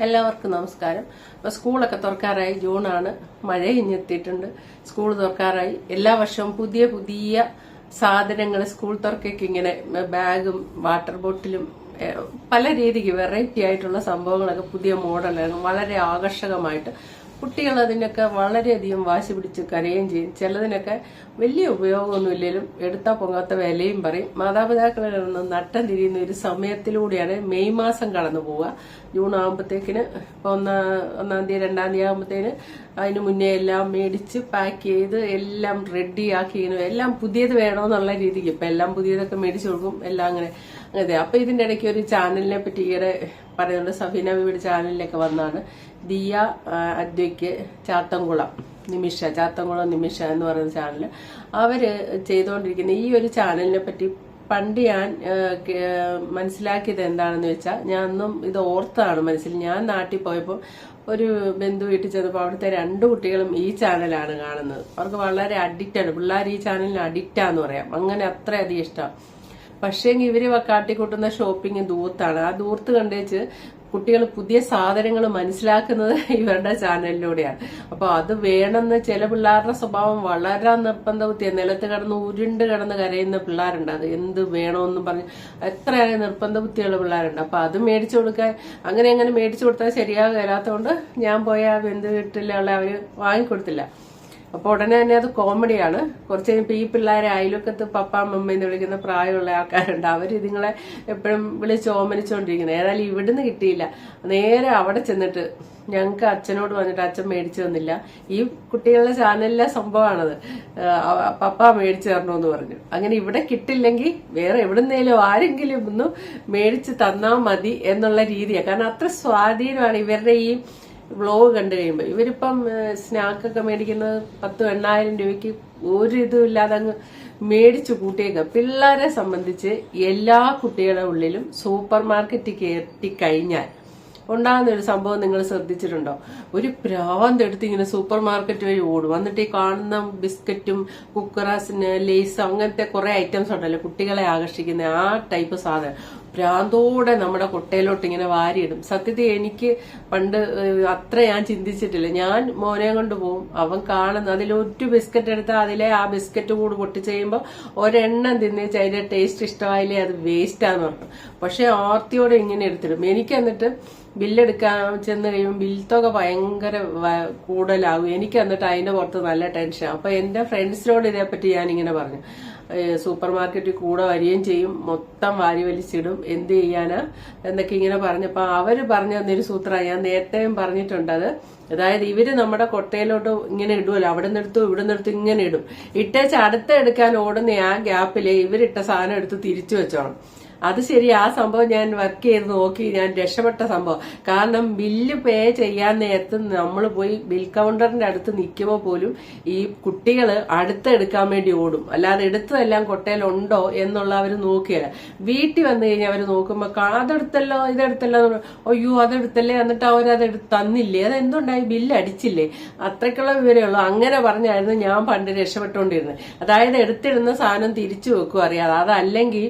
എല്ലാവർക്കും നമസ്കാരം. ഇപ്പൊ സ്കൂളൊക്കെ തുറക്കാറായി. ജൂണാണ്, മഴ ഇഞ്ഞെത്തിയിട്ടുണ്ട്. സ്കൂൾ തുറക്കാറായി. എല്ലാ വർഷവും പുതിയ പുതിയ സാധനങ്ങൾ സ്കൂൾ തുറക്കേക്ക് ഇങ്ങനെ ബാഗും വാട്ടർ ബോട്ടിലും പല രീതിക്ക് വെറൈറ്റി ആയിട്ടുള്ള സംഭവങ്ങളൊക്കെ പുതിയ മോഡലാണ്. വളരെ ആകർഷകമായിട്ട് കുട്ടികൾ അതിനൊക്കെ വളരെയധികം വാശി പിടിച്ച് കരയുകയും ചെയ്യും. ചിലതിനൊക്കെ വലിയ ഉപയോഗമൊന്നുമില്ലെങ്കിലും എടുത്താൽ പൊങ്ങാത്ത വിലയും പറയും. മാതാപിതാക്കളിൽ നിന്ന് നട്ടം തിരിയുന്ന ഒരു സമയത്തിലൂടെയാണ് മെയ് മാസം കടന്നു പോവുക. ജൂൺ ആകുമ്പോഴത്തേക്കിന് ഇപ്പൊ ഒന്നാം തീയതി 2-ാം തീയതി ആകുമ്പോഴത്തേന് അതിന് മുന്നേ എല്ലാം മേടിച്ച് പാക്ക് ചെയ്ത് എല്ലാം റെഡി ആക്കി എല്ലാം പുതിയത് വേണമെന്നുള്ള രീതിക്ക് ഇപ്പൊ എല്ലാം പുതിയതൊക്കെ മേടിച്ചു കൊടുക്കും. എല്ലാം അങ്ങനെ അതെ. അപ്പൊ ഇതിന്റെ ഇടയ്ക്ക് ഒരു ചാനലിനെ പറ്റി ഈയിടെ പറയുന്നുണ്ട്. സഫീന ബീബിയുടെ ചാനലിലൊക്കെ വന്നാണ് ദിയ അദ്വയ്ക്ക് ചാത്തൻകുളം നിമിഷ എന്ന് പറയുന്ന ചാനൽ അവര് ചെയ്തുകൊണ്ടിരിക്കുന്ന ഈ ഒരു ചാനലിനെ പറ്റി പണ്ട് ഞാൻ മനസ്സിലാക്കിയത് എന്താണെന്ന് വെച്ചാൽ, ഞാൻ അന്നും ഇത് ഓർത്താണ് മനസ്സിൽ. ഞാൻ നാട്ടിൽ പോയപ്പോൾ ഒരു ബന്ധു വീട്ടിൽ ചെന്നപ്പോൾ അവിടുത്തെ 2 കുട്ടികളും ഈ ചാനലാണ് കാണുന്നത്. അവർക്ക് വളരെ അഡിക്റ്റാണ്. പിള്ളേർ ഈ ചാനലിന് അഡിക്റ്റാന്ന് പറയാം. അങ്ങനെ അത്രയധികം ഇഷ്ടമാണ്. പക്ഷേ ഇവര് കാട്ടിക്കൂട്ടുന്ന ഷോപ്പിംഗ് ദൂർത്താണ്. ആ ദൂർത്ത് കണ്ടേച്ച് കുട്ടികൾ പുതിയ സാധനങ്ങൾ മനസ്സിലാക്കുന്നത് ഇവരുടെ ചാനലിലൂടെയാണ്. അപ്പൊ അത് വേണമെന്ന് ചില പിള്ളേരുടെ സ്വഭാവം വളരെ നിർബന്ധബുദ്ധിയാണ്. നിലത്ത് കിടന്ന് കരയുന്ന പിള്ളേരുണ്ട്. അത് എന്ത് വേണമെന്നും പറഞ്ഞ് എത്രയാണ് നിർബന്ധബുദ്ധിയുള്ള പിള്ളേരുണ്ട്. അപ്പൊ അത് മേടിച്ചു കൊടുക്കാൻ അങ്ങനെ മേടിച്ചു കൊടുത്താൽ ശരിയാകാത്തതുകൊണ്ട് ഞാൻ പോയ ബന്ധു വീട്ടിലുള്ള അവര് വാങ്ങിക്കൊടുത്തില്ല. അപ്പൊ ഉടനെ തന്നെ അത് കോമഡിയാണ്. കുറച്ച് കഴിയുമ്പോൾ ഈ പിള്ളേരെ അയൽവക്കത്ത് പപ്പ മമ്മ എന്ന് വിളിക്കുന്ന പ്രായമുള്ള ആൾക്കാരുണ്ട്. അവർ ഇതുങ്ങളെ എപ്പോഴും വിളിച്ച് ഓമനിച്ചുകൊണ്ടിരിക്കുന്നത്. ഏതായാലും ഇവിടുന്ന് കിട്ടിയില്ല. നേരെ അവിടെ ചെന്നിട്ട് ഞങ്ങൾക്ക് അച്ഛനോട് വന്നിട്ട് അച്ഛൻ മേടിച്ചു തന്നില്ല. ഈ കുട്ടികളുടെ ചാനലിലെ സംഭവമാണത്. പപ്പ മേടിച്ചു തരണമെന്ന് പറഞ്ഞു. അങ്ങനെ ഇവിടെ കിട്ടില്ലെങ്കിൽ വേറെ എവിടുന്നേലും ആരെങ്കിലും ഒന്ന് മേടിച്ച് തന്നാൽ മതി എന്നുള്ള രീതിയാണ്. കാരണം അത്ര സ്വാധീനമാണ് ഇവരുടെ ഈ വ്ലോഗ് കണ്ടു കഴിയുമ്പോൾ. ഇവരിപ്പം സ്നാക്കൊക്കെ മേടിക്കുന്നത് 10,000-8,000 രൂപയ്ക്ക് ഒരു ഇതും ഇല്ലാതെ അങ്ങ് മേടിച്ചു കൂട്ടിയേക്കുക. പിള്ളേരെ സംബന്ധിച്ച് എല്ലാ കുട്ടികളുടെ ഉള്ളിലും സൂപ്പർ മാർക്കറ്റിൽ കയറ്റിക്കഴിഞ്ഞാൽ ഉണ്ടാകുന്ന ഒരു സംഭവം നിങ്ങൾ ശ്രദ്ധിച്ചിട്ടുണ്ടോ? ഒരു ഭ്രാന്തെടുത്ത് ഇങ്ങനെ സൂപ്പർ മാർക്കറ്റ് വഴി ഓടും. എന്നിട്ട് ഈ കാണുന്ന ബിസ്ക്കറ്റും കുക്കറാസിന് ലേസ് അങ്ങനത്തെ കുറെ ഐറ്റംസ് ഉണ്ടല്ലോ കുട്ടികളെ ആകർഷിക്കുന്ന ആ ടൈപ്പ് സാധനം ഭ്രാന്തോടെ നമ്മുടെ കൊട്ടയിലോട്ട് ഇങ്ങനെ വാരിയിടും. സത്യത്തിൽ എനിക്ക് പണ്ട് അത്ര ഞാൻ ചിന്തിച്ചിട്ടില്ല. ഞാൻ മോനെ കൊണ്ട് പോകും. അവൻ കാണുന്ന അതിലൊരു ബിസ്ക്കറ്റ് എടുത്താൽ അതിലെ ആ ബിസ്ക്കറ്റ് കൂടി പൊട്ടിച്ച് കഴിയുമ്പോൾ ഒരെണ്ണം തിന്നേച്ച് അതിന്റെ ടേസ്റ്റ് ഇഷ്ടമായില്ലേ അത് വേസ്റ്റാന്ന് പറഞ്ഞു. പക്ഷെ ആർത്തിയോടെ ഇങ്ങനെ എടുത്തിടും. എനിക്ക് എന്നിട്ട് ബില്ലെടുക്കാൻ ചെന്ന് കഴിയുമ്പോൾ ബിൽ തുക ഭയങ്കര കൂടുതലാകും. എനിക്ക് എന്നിട്ട് അതിന്റെ പുറത്ത് നല്ല ടെൻഷൻ. അപ്പൊ എന്റെ ഫ്രണ്ട്സിനോട് ഇതേപ്പറ്റി ഞാൻ ഇങ്ങനെ പറഞ്ഞു. സൂപ്പർ മാർക്കറ്റിൽ കൂടെ വരികയും ചെയ്യും, മൊത്തം വാരി വലിച്ചിടും, എന്ത് ചെയ്യാനാ എന്നൊക്കെ ഇങ്ങനെ പറഞ്ഞപ്പോ അവര് പറഞ്ഞു തന്നൊരു സൂത്രമാണ്. ഞാൻ നേരത്തെയും പറഞ്ഞിട്ടുണ്ട്. അത് അതായത് ഇവര് നമ്മുടെ കൊട്ടയിലോട്ട് ഇങ്ങനെ ഇടുമല്ലോ, അവിടെ നിന്നെടുത്തു ഇവിടെ നിന്നെടുത്തു ഇങ്ങനെ ഇടും. ഇട്ടേച്ച് അടുത്ത എടുക്കാൻ ഓടുന്ന ആ ഗ്യാപ്പില് ഇവരിട്ട സാധനം എടുത്ത് തിരിച്ചു വെച്ചോണം. അത് ശരി. ആ സംഭവം ഞാൻ വർക്ക് ചെയ്ത് നോക്കി. ഞാൻ രക്ഷപ്പെട്ട സംഭവം. കാരണം ബില്ല് പേ ചെയ്യാൻ നേരത്ത് നമ്മൾ പോയി ബിൽ കൗണ്ടറിന്റെ അടുത്ത് നിൽക്കുമ്പോൾ പോലും ഈ കുട്ടികൾ അടുത്തെടുക്കാൻ വേണ്ടി ഓടും. അല്ലാതെ എടുത്തതെല്ലാം കൊട്ടയിലുണ്ടോ എന്നുള്ള അവർ നോക്കിയല്ല. വീട്ടിൽ വന്നു കഴിഞ്ഞാൽ അവർ നോക്കുമ്പോൾ അതെടുത്തല്ലോ ഇതെടുത്തല്ലോ, അയ്യോ അതെടുത്തല്ലേ, എന്നിട്ട് അവരത് തന്നില്ലേ, അതെന്തുണ്ടായി, ബില്ല് അടിച്ചില്ലേ, അത്രയ്ക്കുള്ള വിവരമേ ഉള്ളൂ. അങ്ങനെ പറഞ്ഞായിരുന്നു ഞാൻ പണ്ട് രക്ഷപ്പെട്ടുകൊണ്ടിരുന്നത്. അതായത് എടുത്തിടുന്ന സാധനം തിരിച്ചു വെക്കും അറിയാതെ. അതല്ലെങ്കിൽ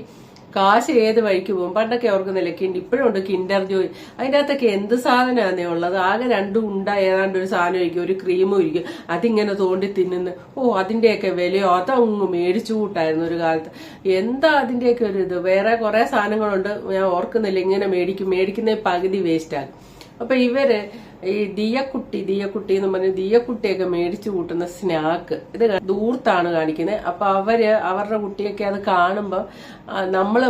കാശ് ഏത് വഴിക്ക് പോകും. പണ്ടൊക്കെ ഓർക്കുന്നില്ല ഇപ്പോഴും ഉണ്ട് കിൻഡർ ജോയ്. അതിൻ്റെ അകത്തൊക്കെ എന്ത് സാധനമാണേ ഉള്ളത്. ആകെ 2 ഉണ്ട ഏതാണ്ട് ഒരു സാധനം ഒഴിക്കും, ഒരു ക്രീമും ഒഴിക്കും. അതിങ്ങനെ തോണ്ടി തിന്നുന്നു. അതിന്റെയൊക്കെ വിലയോ അതങ്ങ് മേടിച്ചു കൂട്ടായിരുന്നു ഒരു കാലത്ത്. എന്താ അതിന്റെയൊക്കെ ഒരു ഇത്. വേറെ കുറെ സാധനങ്ങളുണ്ട്, ഞാൻ ഓർക്കുന്നില്ല. ഇങ്ങനെ മേടിക്കുന്ന പകുതി വേസ്റ്റ് ആകും. അപ്പൊ ഇവര് ഈ ദിയക്കുട്ടി എന്ന് പറഞ്ഞ് ദിയക്കുട്ടിയൊക്കെ മേടിച്ചു കൂട്ടുന്ന സ്നാക്ക് ഇത് ദൂർത്താണ് കാണിക്കുന്നത്. അപ്പൊ അവരുടെ കുട്ടിയൊക്കെ അത് കാണുമ്പോ നമ്മള്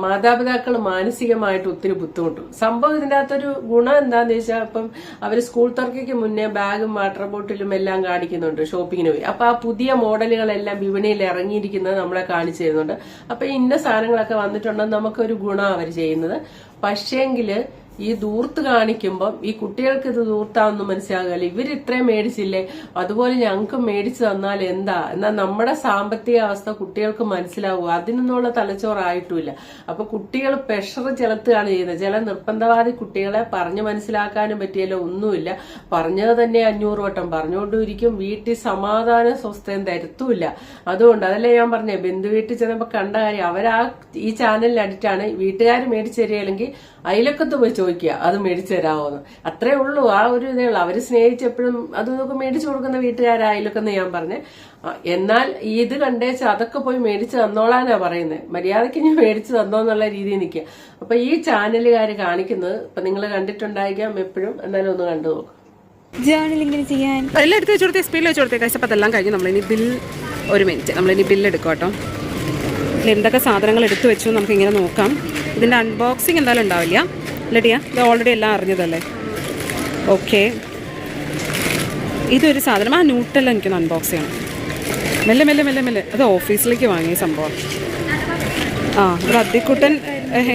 മാതാപിതാക്കൾ മാനസികമായിട്ട് ഒത്തിരി ബുദ്ധിമുട്ടും. സംഭവം ഇതിന്റെ അകത്തൊരു ഗുണം എന്താന്ന് വെച്ചാൽ, ഇപ്പം അവര് സ്കൂൾ തുറക്കയ്ക്ക് മുന്നേ ബാഗും വാട്ടർ ബോട്ടിലും എല്ലാം കാണിക്കുന്നുണ്ട് ഷോപ്പിങ്ങിന് പോയി. അപ്പൊ ആ പുതിയ മോഡലുകളെല്ലാം വിപണിയിൽ ഇറങ്ങിയിരിക്കുന്നത് നമ്മളെ കാണിച്ചു തരുന്നുണ്ട്. അപ്പൊ ഇന്ന സാധനങ്ങളൊക്കെ വന്നിട്ടുണ്ടെന്ന് നമുക്കൊരു ഗുണം അവർ ചെയ്യുന്നത്. പക്ഷേങ്കില് ഈ ദൂർത്ത് കാണിക്കുമ്പോൾ ഈ കുട്ടികൾക്ക് ഇത് ദൂർത്താവെന്ന് മനസ്സിലാകില്ല. ഇവര് ഇത്രയും മേടിച്ചില്ലേ, അതുപോലെ ഞങ്ങൾക്ക് മേടിച്ചു തന്നാൽ എന്താ. എന്നാൽ നമ്മുടെ സാമ്പത്തിക അവസ്ഥ കുട്ടികൾക്ക് മനസ്സിലാവുക, അതിനൊന്നുള്ള തലച്ചോറായിട്ടില്ല. അപ്പൊ കുട്ടികൾ പ്രഷർ ചെലുത്തുകയാണ് ചെയ്യുന്നത്. ചില നിർബന്ധവാദി കുട്ടികളെ പറഞ്ഞു മനസ്സിലാക്കാനും പറ്റിയല്ലോ, ഒന്നുമില്ല. പറഞ്ഞത് തന്നെ 500 വട്ടം പറഞ്ഞുകൊണ്ടിരിക്കും. വീട്ടിൽ സമാധാനം സ്വസ്ഥയും തരുത്തുമില്ല. അതുകൊണ്ട് അതല്ലേ ഞാൻ പറഞ്ഞേ, ബന്ധു വീട്ടിൽ ചെന്നപ്പോ കണ്ട കാര്യം. ഈ ചാനലിൽ അഡിക്റ്റാണ്. വീട്ടുകാർ മേടിച്ചു തരികയാണെങ്കിൽ അയലക്കത്ത് പോയി ചോദിക്കും. ചോദിക്കുക അത് മേടിച്ചു തരാമോന്ന്. അത്രേ ഉള്ളൂ, ആ ഒരു ഇതേ ഉള്ളൂ. അവര് സ്നേഹിച്ചെപ്പോഴും അതൊക്കെ മേടിച്ചു കൊടുക്കുന്ന വീട്ടുകാരായാലൊക്കെ ഞാൻ പറഞ്ഞേ. എന്നാൽ ഇത് കണ്ടേച്ച് അതൊക്കെ പോയി മേടിച്ചു തന്നോളാനാ പറയുന്നത്. മര്യാദയ്ക്ക് ഞാൻ മേടിച്ചു തന്നോന്നുള്ള രീതിയിൽ നിൽക്കുക. അപ്പൊ ഈ ചാനലുകാർ കാണിക്കുന്നത് ഇപ്പൊ നിങ്ങൾ കണ്ടിട്ടുണ്ടായിരിക്കാം എപ്പോഴും. എന്നാലും ഒന്ന് കണ്ടു നോക്കും. എല്ലാം എടുത്ത് വെച്ചു കൊടുത്തേ, സ്പീഡിൽ വെച്ചു കൊടുത്തേ. കഴിച്ചപ്പോൾ അതെല്ലാം കഴിഞ്ഞ് നമ്മളിനി ബിൽ, ഒരു മിനിറ്റ്, നമ്മളിനി ബില്ല് എടുക്കാം കേട്ടോ. എന്തൊക്കെ സാധനങ്ങൾ എടുത്തു വെച്ചു നമുക്ക് ഇങ്ങനെ നോക്കാം. ഇതിൻ്റെ അൺബോക്സിങ് എന്തായാലും ഉണ്ടാവില്ല ഇല്ലടിയാ, ഇത് ഓൾറെഡി എല്ലാം അറിഞ്ഞതല്ലേ. ഓക്കെ, ഇതൊരു സാധനം, ആ ന്യൂട്ടെല്ലാം എനിക്കൊന്ന് അൺബോക്സ് ചെയ്യണം. മെല്ലെ മെല്ലെ മെല്ലെ മെല്ലെ, അത് ഓഫീസിലേക്ക് വാങ്ങിയ സംഭവം. ആ, ഇവിടെ അദ്ദിക്കുട്ടൻ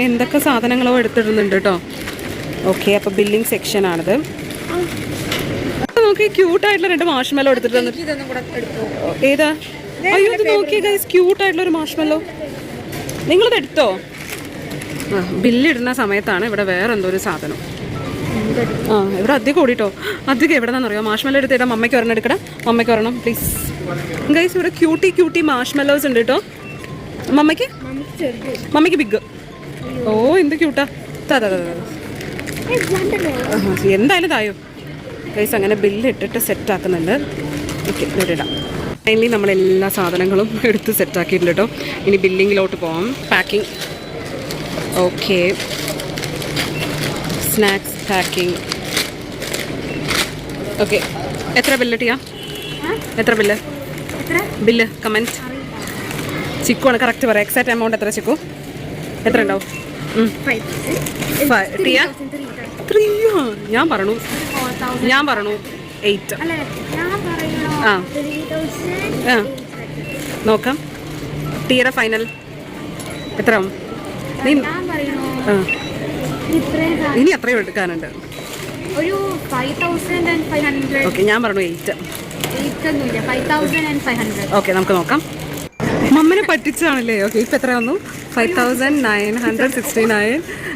എന്തൊക്കെ സാധനങ്ങളോ എടുത്തിടുന്നുണ്ട് കേട്ടോ. ഓക്കെ, അപ്പോൾ ബില്ലിംഗ് സെക്ഷനാണിത്. നോക്കി, ക്യൂട്ടായിട്ടുള്ള 2 മാഷ്മെല്ലോ എടുത്തിട്ട് തന്നിട്ട്. ഏതാ? അയ്യോ, ഇത് നോക്കിയേ ഗൈസ്, ക്യൂട്ടായിട്ടുള്ള ഒരു മാഷ്മെല്ലോ. നിങ്ങളത് എടുത്തോ? ആ, ബില്ലിടുന്ന സമയത്താണ് ഇവിടെ വേറെ എന്തോ ഒരു സാധനം. ആ, ഇവിടെ അധികം ഓടിട്ടോ. അധികം എവിടെ നിന്നറിയോ? മാഷ്മെല്ലോ എടുത്തിടാം. മമ്മയ്ക്ക് ഒരെണ്ണം എടുക്കണം, മമ്മയ്ക്ക് ഒരെണ്ണം പ്ലീസ്. ഗൈസ്, ഇവിടെ ക്യൂട്ടി മാഷ്മെല്ലോസ് ഉണ്ട് കേട്ടോ. മമ്മയ്ക്ക് ബിഗ്. ഓ, എന്ത് ക്യൂട്ടാ. എന്തായാലും തായോ ഗൈസ്. അങ്ങനെ ബില്ല് ഇട്ടിട്ട് സെറ്റാക്കുന്നുണ്ട്. ഓക്കെ, ഇടാം. ഫൈനലി നമ്മളെല്ലാ സാധനങ്ങളും എടുത്ത് സെറ്റാക്കിയിട്ടുണ്ട് കേട്ടോ. ഇനി ബില്ലിങ്ങിലോട്ട് പോകാം. Packing. Okay, snacks packing. Okay, എത്ര ബില്ല് ടിയാ? എത്ര ബില്ല് കമൻറ്റ്. ചിക്കുവാണ് കറക്റ്റ് പറയാം. എക്സാക്റ്റ് എമൗണ്ട് എത്ര ചിക്കു? എത്ര ഉണ്ടാവും? ടിയ 3. ഞാൻ പറഞ്ഞു 8. ആ, നോക്കാം. ടിയുടെ ഫൈനൽ എത്ര ആവും? ഇനി എത്രയോ എടുക്കാനുണ്ട്? ഓക്കെ, ഞാൻ പറഞ്ഞു 8. ഓക്കെ, നമുക്ക് നോക്കാം. മമ്മനെ പറ്റിച്ചാണല്ലേ. ഓക്കെ, ഇപ്പം എത്ര വന്നു? 5969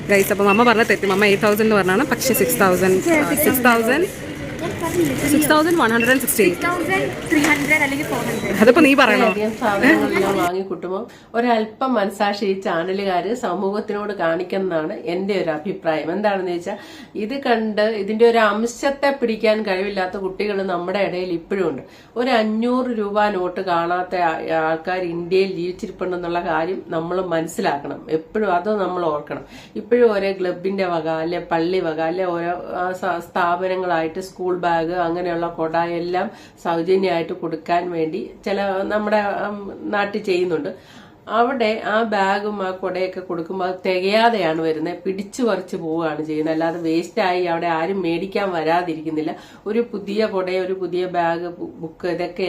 ഗൈസ്. അപ്പം മമ്മ പറഞ്ഞ തെറ്റി. മമ്മ 8000 എന്ന് പറഞ്ഞാണ്, പക്ഷേ 6160. അതിപ്പോ നീ പറയണോ? സാധനങ്ങളെല്ലാം വാങ്ങിക്കൂട്ടുമ്പോൾ ഒരല്പം മനസാക്ഷി ഈ ചാനലുകാര് സമൂഹത്തിനോട് കാണിക്കുന്നതാണ് എന്റെ ഒരു അഭിപ്രായം. എന്താണെന്ന് ചോദിച്ചാൽ, ഇത് കണ്ട് ഇതിന്റെ ഒരു അംശത്തെ പിടിക്കാൻ കഴിവില്ലാത്ത കുട്ടികൾ നമ്മുടെ ഇടയിൽ ഇപ്പോഴും ഉണ്ട്. ഒരു 500 രൂപ നോട്ട് കാണാത്ത ആൾക്കാർ ഇന്ത്യയിൽ ജീവിച്ചിരിപ്പുണ്ടെന്നുള്ള കാര്യം നമ്മൾ മനസ്സിലാക്കണം. എപ്പോഴും അത് നമ്മൾ ഓർക്കണം. ഇപ്പോഴും ഓരോ ക്ലബിന്റെ വക, അല്ലെ പള്ളി വക, അല്ലെ ഓരോ സ്ഥാപനങ്ങളായിട്ട് സ്കൂൾ ബാഗ് അങ്ങനെയുള്ള കൊട എല്ലാം സൗജന്യമായിട്ട് കൊടുക്കാൻ വേണ്ടി ചില നമ്മുടെ നാട്ടിൽ ചെയ്യുന്നുണ്ട്. അവിടെ ആ ബാഗും ആ കുടയൊക്കെ കൊടുക്കുമ്പോൾ അത് തികയാതെയാണ് വരുന്നത്. പിടിച്ചു പറിച്ച് പോവുകയാണ് ചെയ്യുന്നത്. അല്ലാതെ വേസ്റ്റായി അവിടെ ആരും മേടിക്കാൻ വരാതിരിക്കുന്നില്ല. ഒരു പുതിയ കുടയോ ഒരു പുതിയ ബാഗ്, ബുക്ക്, ഇതൊക്കെ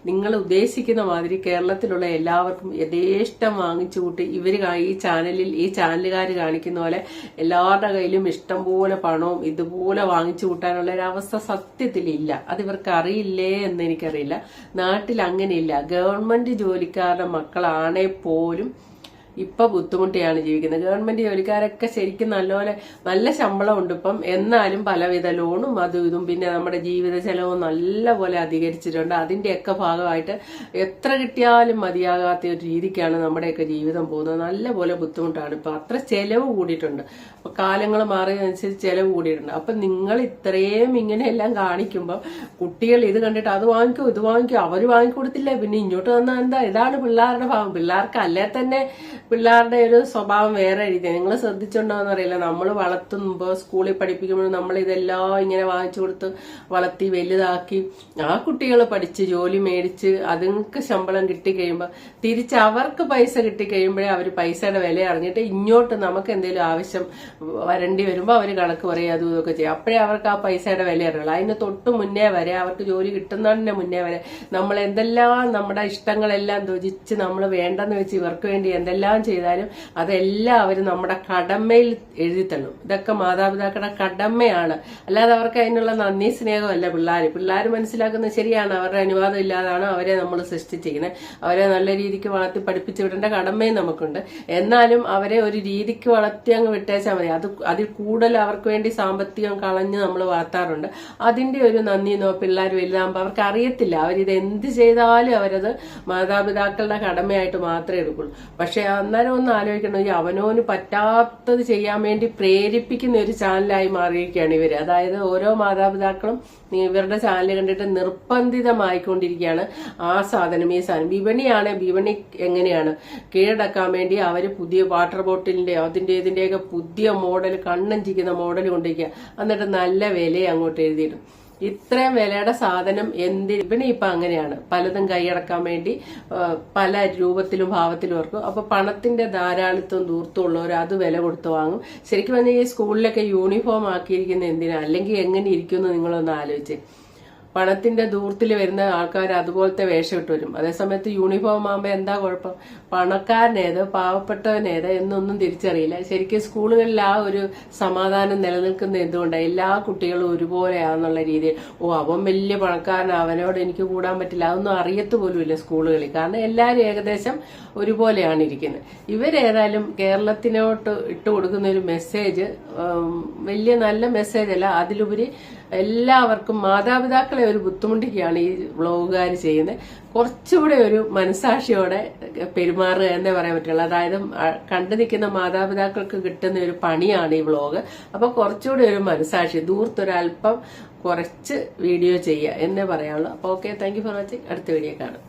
നിങ്ങൾ ഉദ്ദേശിക്കുന്ന മാതിരി കേരളത്തിലുള്ള എല്ലാവർക്കും യഥേഷ്ടം വാങ്ങിച്ചു കൂട്ടി ഇവർ ഈ ചാനലുകാർ കാണിക്കുന്ന പോലെ എല്ലാവരുടെ കയ്യിലും ഇഷ്ടം പോലെ പണവും ഇതുപോലെ വാങ്ങിച്ചു കൂട്ടാനുള്ള ഒരു അവസ്ഥ സത്യത്തിലില്ല. അത് ഇവർക്ക് അറിയില്ലേ എന്ന് എനിക്കറിയില്ല. നാട്ടിൽ അങ്ങനെയില്ല. ഗവൺമെന്റ് ജോലിക്കാരുടെ മക്കളാണ് പോലും ഇപ്പൊ ബുദ്ധിമുട്ടിയാണ് ജീവിക്കുന്നത്. ഗവൺമെന്റ് ജോലിക്കാരൊക്കെ ശരിക്കും നല്ല ശമ്പളം ഉണ്ട് ഇപ്പം. എന്നാലും പലവിധ ലോണും അതും ഇതും, പിന്നെ നമ്മുടെ ജീവിത ചെലവും നല്ലപോലെ അധികരിച്ചിട്ടുണ്ട്. അതിന്റെയൊക്കെ ഭാഗമായിട്ട് എത്ര കിട്ടിയാലും മതിയാകാത്ത ഒരു രീതിക്കാണ് നമ്മുടെയൊക്കെ ജീവിതം പോകുന്നത്. നല്ലപോലെ ബുദ്ധിമുട്ടാണ് ഇപ്പൊ. അത്ര ചെലവ് കൂടിയിട്ടുണ്ട്. അപ്പൊ കാലങ്ങൾ മാറിയതനുസരിച്ച് ചെലവ് കൂടിയിട്ടുണ്ട്. അപ്പൊ നിങ്ങൾ ഇത്രയും ഇങ്ങനെയെല്ലാം കാണിക്കുമ്പോൾ കുട്ടികൾ ഇത് കണ്ടിട്ട് അത് വാങ്ങിക്കോ ഇത് വാങ്ങിക്കോ, അവര് വാങ്ങിക്കൊടുത്തില്ല പിന്നെ ഇങ്ങോട്ട് വന്നാൽ എന്താ? ഇതാണ് പിള്ളേരുടെ ഭാവം. പിള്ളേർക്ക് അല്ലേ തന്നെ പിള്ളേരുടെ ഒരു സ്വഭാവം വേറെ രീതിയാണ്. നിങ്ങൾ ശ്രദ്ധിച്ചിട്ടുണ്ടോന്ന് അറിയില്ല. നമ്മൾ വളർത്തുമ്പോൾ സ്കൂളിൽ പഠിപ്പിക്കുമ്പോൾ നമ്മൾ ഇതെല്ലാം ഇങ്ങനെ വാങ്ങിച്ചു കൊടുത്ത് വളർത്തി വലുതാക്കി ആ കുട്ടികൾ പഠിച്ച് ജോലി മേടിച്ച് അതുങ്ങൾക്ക് ശമ്പളം കിട്ടിക്കഴിയുമ്പോൾ തിരിച്ച് അവർക്ക് പൈസ കിട്ടിക്കഴിയുമ്പോഴേ അവർ പൈസയുടെ വില അറിഞ്ഞിട്ട് ഇങ്ങോട്ട് നമുക്ക് എന്തെങ്കിലും ആവശ്യം വരേണ്ടി വരുമ്പോൾ അവർ കണക്ക് പറയും, അതും ഇതൊക്കെ ചെയ്യും. അപ്പോഴേ അവർക്ക് ആ പൈസയുടെ വില അറിയുള്ളൂ. അതിന് തൊട്ട് മുന്നേ വരെ, അവർക്ക് ജോലി കിട്ടുന്നതിന് മുന്നേ വരെ നമ്മൾ എന്തെല്ലാം നമ്മുടെ ഇഷ്ടങ്ങളെല്ലാം തൊജിച്ച് നമ്മൾ വേണ്ടെന്ന് വെച്ച് ഇവർക്ക് വേണ്ടി എന്തെല്ലാം ചെയ്താലും അതെല്ലാം അവർ നമ്മുടെ കടമയിൽ എഴുതിത്തള്ളും. ഇതൊക്കെ മാതാപിതാക്കളുടെ കടമയാണ്. അല്ലാതെ അവർക്ക് അതിനുള്ള നന്ദി സ്നേഹമല്ല പിള്ളേർ മനസ്സിലാക്കുന്നത്. ശരിയാണ്, അവരുടെ അനുവാദം ഇല്ലാതാണ് അവരെ നമ്മൾ സൃഷ്ടിച്ചിരിക്കുന്നത്. അവരെ നല്ല രീതിക്ക് വളർത്തി പഠിപ്പിച്ചു വിടേണ്ട കടമയും നമുക്കുണ്ട്. എന്നാലും അവരെ ഒരു രീതിക്ക് വളർത്തി അങ്ങ് വിട്ടേച്ചാൽ മതി. അതിൽ കൂടുതൽ അവർക്ക് വേണ്ടി സാമ്പത്തികം കളഞ്ഞ് നമ്മൾ വളർത്താറുണ്ട്. അതിന്റെ ഒരു നന്ദിന്നോ പിള്ളേർ വലുതാകുമ്പോൾ അവർക്ക് അറിയത്തില്ല. അവരിത് എന്ത് ചെയ്താലും അവരത് മാതാപിതാക്കളുടെ കടമയായിട്ട് മാത്രമേ എടുക്കുള്ളൂ. പക്ഷെ അന്നേരം ഒന്ന് ആലോചിക്കണം, ഈ അവനോന് പറ്റാത്തത് ചെയ്യാൻ വേണ്ടി പ്രേരിപ്പിക്കുന്ന ഒരു ചാനലായി മാറിയിരിക്കുകയാണ് ഇവര്. അതായത് ഓരോ മാതാപിതാക്കളും ഇവരുടെ ചാനൽ കണ്ടിട്ട് നിർബന്ധിതമായിക്കൊണ്ടിരിക്കുകയാണ് ആ സാധനം ഈ സാധനം. വിപണി എങ്ങനെയാണ് കീഴടക്കാൻ വേണ്ടി അവര് പുതിയ വാട്ടർ ബോട്ടിലിന്റെ ഇതിന്റെയൊക്കെ പുതിയ മോഡൽ, കണ്ണഞ്ചിക്കുന്ന മോഡൽ കൊണ്ടിരിക്കുക. എന്നിട്ട് നല്ല വില അങ്ങോട്ട് എഴുതിയിടും. ഇത്രയും വിലയുടെ സാധനം വിപണി ഇപ്പൊ അങ്ങനെയാണ്, പലതും കൈയടക്കാൻ വേണ്ടി പല രൂപത്തിലും ഭാവത്തിലും ഓർക്കും. അപ്പൊ പണത്തിന്റെ ധാരാളിത്വം ദൂർത്തുള്ളവർ അത് വില കൊടുത്ത് വാങ്ങും. ശരിക്കും പറഞ്ഞാൽ ഈ സ്കൂളിലൊക്കെ യൂണിഫോം ആക്കിയിരിക്കുന്ന എന്തിനാ, അല്ലെങ്കിൽ എങ്ങനെ ഇരിക്കുമെന്ന് നിങ്ങളൊന്ന് ആലോചിച്ച്. പണത്തിന്റെ ദൂരത്തിൽ വരുന്ന ആൾക്കാർ അതുപോലത്തെ വേഷം ഇട്ട് വരും. അതേസമയത്ത് യൂണിഫോം ആകുമ്പോൾ എന്താ കുഴപ്പം? പണക്കാരനേത് പാവപ്പെട്ടവനേത് എന്നൊന്നും തിരിച്ചറിയില്ല. ശരിക്കും സ്കൂളുകളിൽ ആ ഒരു സമാധാനം നിലനിൽക്കുന്ന എന്തുകൊണ്ടാണ്? എല്ലാ കുട്ടികളും ഒരുപോലെയാണെന്നുള്ള രീതിയിൽ, അവൻ വലിയ പണക്കാരൻ, അവനോട് എനിക്ക് കൂടാൻ പറ്റില്ല, അതൊന്നും അറിയത്ത് പോലുമില്ല സ്കൂളുകളിൽ. കാരണം എല്ലാവരും ഏകദേശം ഒരുപോലെയാണ് ഇരിക്കുന്നത്. ഇവരേതായാലും കേരളത്തിനോട്ട് ഇട്ട് കൊടുക്കുന്ന ഒരു മെസ്സേജ് വലിയ നല്ല മെസ്സേജ് അല്ല. അതിലുപരി എല്ലാവർക്കും മാതാപിതാക്കളെ ഒരു ബുദ്ധിമുട്ടിക്കുകയാണ് ഈ വ്ളോഗുകാർ ചെയ്യുന്നത്. കുറച്ചുകൂടെ ഒരു മനസാക്ഷിയോടെ പെരുമാറുക എന്നേ പറയാൻ പറ്റുള്ളൂ. അതായത് കണ്ടു നിൽക്കുന്ന മാതാപിതാക്കൾക്ക് കിട്ടുന്ന ഒരു പണിയാണ് ഈ വ്ളോഗ്. അപ്പൊ കുറച്ചുകൂടെ ഒരു മനസാക്ഷി, ദൂർത്തൊരൽപ്പം കുറച്ച് വീഡിയോ ചെയ്യുക എന്നേ പറയാനുള്ളൂ. അപ്പൊ okay, thank you for watching. അടുത്ത വീഡിയോ കാണാം.